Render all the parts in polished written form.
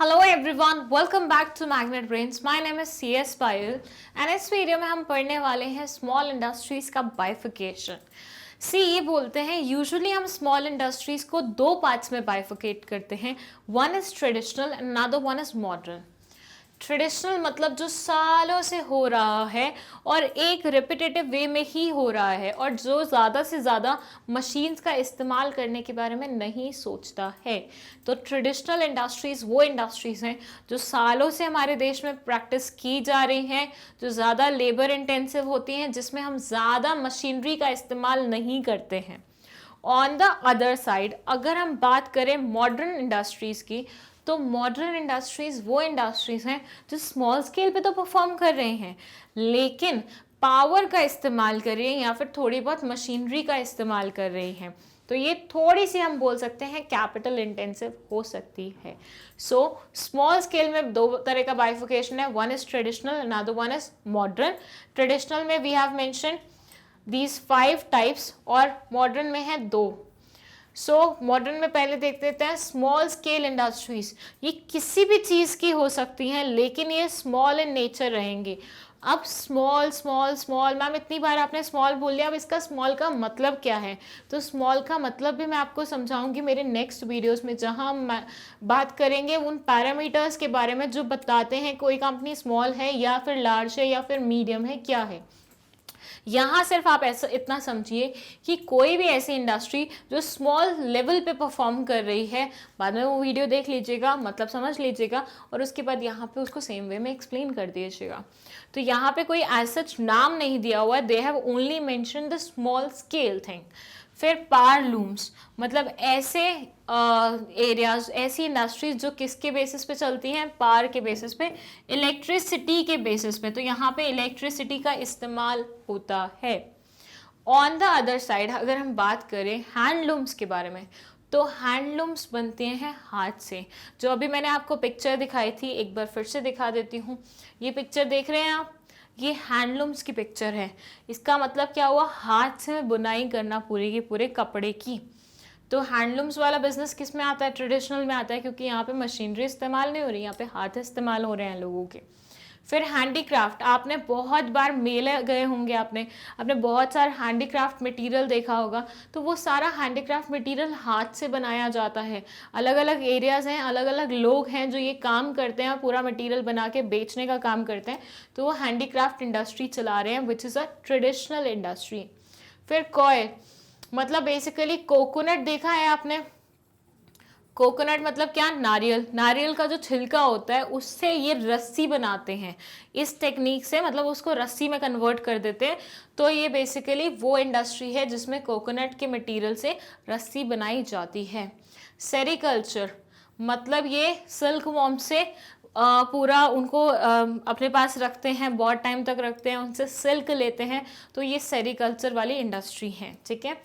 Hello everyone, welcome back to Magnet Brains. My name is CS Payal and इस video में हम पढ़ने वाले हैं स्मॉल इंडस्ट्रीज का बाइफिकेशन। ये बोलते हैं यूजुअली हम स्मॉल इंडस्ट्रीज को दो पार्ट्स में बाइफिकेट करते हैं। One is traditional and another one is modern. Traditional मतलब जो सालों से हो रहा है और एक रिपीटेटिव वे में ही हो रहा है और जो ज़्यादा से ज़्यादा मशीन्स का इस्तेमाल करने के बारे में नहीं सोचता है। तो ट्रेडिशनल इंडस्ट्रीज़ वो इंडस्ट्रीज़ हैं जो सालों से हमारे देश में प्रैक्टिस की जा रही हैं, जो ज़्यादा लेबर इंटेंसिव होती हैं, जिसमें हम ज़्यादा मशीनरी का इस्तेमाल नहीं करते हैं। ऑन द अदर साइड अगर हम बात करें मॉडर्न इंडस्ट्रीज़ की, तो मॉडर्न इंडस्ट्रीज वो इंडस्ट्रीज हैं जो स्मॉल स्केल पे तो परफॉर्म कर रहे हैं लेकिन पावर का इस्तेमाल कर रही हैं या फिर थोड़ी बहुत मशीनरी का इस्तेमाल कर रही हैं। तो ये थोड़ी सी हम बोल सकते हैं कैपिटल इंटेंसिव हो सकती है। सो स्मॉल स्केल में दो तरह का बाइफिकेशन है, one is traditional and other one is modern. Traditional में we have mention these 5 types और मॉडर्न में है 2। मॉडर्न में पहले देख लेते हैं स्मॉल स्केल इंडस्ट्रीज। ये किसी भी चीज़ की हो सकती हैं लेकिन ये स्मॉल इन नेचर रहेंगी। अब स्मॉल स्मॉल स्मॉल मैम इतनी बार आपने स्मॉल बोल लिया, अब इसका स्मॉल का मतलब क्या है? तो स्मॉल का मतलब भी मैं आपको समझाऊंगी मेरे नेक्स्ट वीडियोस में, जहां हम बात करेंगे उन पैरामीटर्स के बारे में जो बताते हैं कोई कंपनी स्मॉल है या फिर लार्ज है या फिर मीडियम है, क्या है। यहाँ सिर्फ आप ऐसा इतना समझिए कि कोई भी ऐसी इंडस्ट्री जो स्मॉल लेवल पे परफॉर्म कर रही है, बाद में वो वीडियो देख लीजिएगा, मतलब समझ लीजिएगा और उसके बाद यहाँ पे उसको सेम वे में एक्सप्लेन कर दीजिएगा। तो यहाँ पे कोई एज सच नाम नहीं दिया हुआ है, they have only mention the small scale thing. फिर पावर लूम्स मतलब ऐसे एरियाज, ऐसी इंडस्ट्रीज जो किसके बेसिस पे चलती हैं, पावर के बेसिस पे, इलेक्ट्रिसिटी के बेसिस पे। तो यहाँ पे इलेक्ट्रिसिटी का इस्तेमाल होता है। ऑन द अदर साइड अगर हम बात करें हैंडलूम्स के बारे में, तो हैंडलूम्स बनते हैं हाथ से। जो अभी मैंने आपको पिक्चर दिखाई थी, एक बार फिर से दिखा देती हूँ। ये पिक्चर देख रहे हैं आप, ये हैंडलूम्स की पिक्चर है। इसका मतलब क्या हुआ, हाथ से बुनाई करना पूरे के पूरे कपड़े की। तो हैंडलूम्स वाला बिजनेस किस में आता है? ट्रेडिशनल में आता है, क्योंकि यहाँ पे मशीनरी इस्तेमाल नहीं हो रही, यहाँ पे हाथ इस्तेमाल हो रहे हैं लोगों के। फिर हैंडीक्राफ्ट, आपने बहुत बार मेले गए होंगे, आपने बहुत सारा हैंडीक्राफ्ट मटेरियल देखा होगा। तो वो सारा हैंडीक्राफ्ट मटेरियल हाथ से बनाया जाता है। अलग अलग एरियाज़ हैं, अलग अलग लोग हैं जो ये काम करते हैं, पूरा मटेरियल बना के बेचने का काम करते हैं। तो वो हैंडीक्राफ्ट इंडस्ट्री चला रहे हैं, which is a traditional industry. फिर कॉय मतलब बेसिकली कोकोनट देखा है आपने? कोकोनट मतलब क्या? नारियल। नारियल का जो छिलका होता है उससे ये रस्सी बनाते हैं। इस टेक्निक से मतलब उसको रस्सी में कन्वर्ट कर देते हैं। तो ये बेसिकली वो इंडस्ट्री है जिसमें कोकोनट के मटेरियल से रस्सी बनाई जाती है। सेरिकल्चर मतलब ये सिल्क वॉर्म से पूरा उनको अपने पास रखते हैं, बहुत टाइम तक रखते हैं, उनसे सिल्क लेते हैं। तो ये सेरिकल्चर वाली इंडस्ट्री है, ठीक है।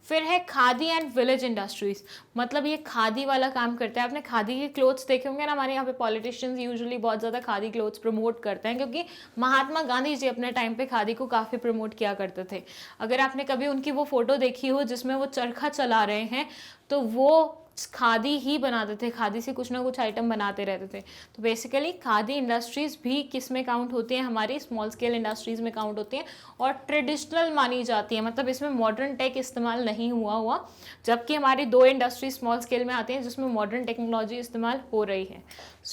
फिर है खादी एंड विलेज इंडस्ट्रीज, मतलब ये खादी वाला काम करते हैं। आपने खादी के क्लोथ्स देखे होंगे ना, हमारे यहाँ पे पॉलिटिशियंस यूजुअली बहुत ज़्यादा खादी क्लोथ्स प्रमोट करते हैं, क्योंकि महात्मा गांधी जी अपने टाइम पे खादी को काफ़ी प्रमोट किया करते थे। अगर आपने कभी उनकी वो फोटो देखी हो जिसमें वो चरखा चला रहे हैं, तो वो खादी ही बनाते थे, खादी से कुछ ना कुछ आइटम बनाते रहते थे। तो बेसिकली खादी इंडस्ट्रीज भी किस में काउंट होती हैं? हमारी स्मॉल स्केल इंडस्ट्रीज में काउंट होती हैं और ट्रेडिशनल मानी जाती है, मतलब इसमें मॉडर्न टेक इस्तेमाल नहीं हुआ। जबकि हमारी 2 इंडस्ट्रीज स्मॉल स्केल में आती हैं जिसमें मॉडर्न टेक्नोलॉजी इस्तेमाल हो रही है।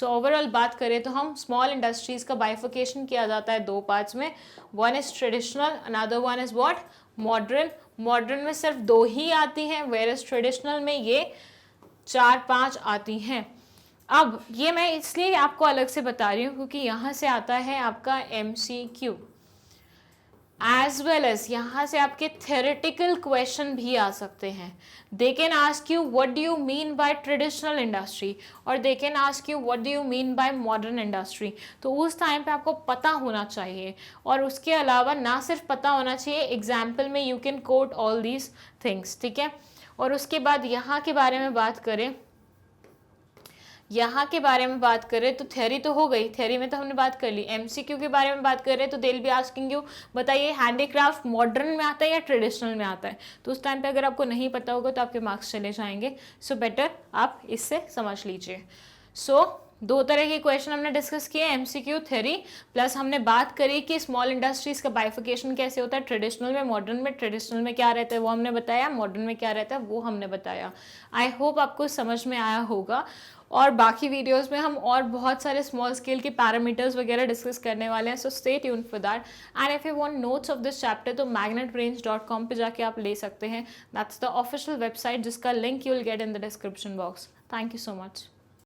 ओवरऑल बात करें तो हम स्मॉल इंडस्ट्रीज का बाइफिकेशन किया जाता है 2 पार्ट्स में, one is traditional, another one is what? Modern. Modern में सिर्फ 2 ही आती हैं, वेयर इज ट्रेडिशनल में ये 4-5 आती हैं। अब ये मैं इसलिए आपको अलग से बता रही हूँ क्योंकि यहाँ से आता है आपका MCQ, एज वेल एज यहाँ से आपके थ्योरेटिकल क्वेश्चन भी आ सकते हैं। They can ask you what do you mean by traditional industry और they can ask you what do you mean by modern industry. तो उस टाइम पे आपको पता होना चाहिए, और उसके अलावा ना सिर्फ पता होना चाहिए, एग्जाम्पल में you can coat all these things, ठीक है। और उसके बाद यहाँ के बारे में बात करें, तो थ्योरी तो हो गई, थ्योरी में तो हमने बात कर ली। MCQ के बारे में बात कर रहे हैं तो they will be asking you, बताइए हैंडीक्राफ्ट मॉडर्न में आता है या ट्रेडिशनल में आता है? तो उस टाइम पे अगर आपको नहीं पता होगा तो आपके मार्क्स चले जाएंगे। सो बेटर आप इससे समझ लीजिए। दो तरह के क्वेश्चन हमने डिस्कस किए, एमसीक्यू थ्योरी, प्लस हमने बात करी कि स्मॉल इंडस्ट्रीज का बाइफिकेशन कैसे होता है, ट्रेडिशनल में, मॉडर्न में। ट्रेडिशनल में क्या रहता है वो हमने बताया, मॉडर्न में क्या रहता है वो हमने बताया। आई होप आपको समझ में आया होगा। और बाकी वीडियोस में हम और बहुत सारे स्मॉल स्केल के पैरामीटर्स वगैरह डिस्कस करने वाले हैं, so stay tuned for that. And if you want notes of this chapter तो magnetbrains.com पे जाके आप ले सकते हैं। दैट्स द ऑफिशियल वेबसाइट जिसका link you will get in the description box. Thank you so much.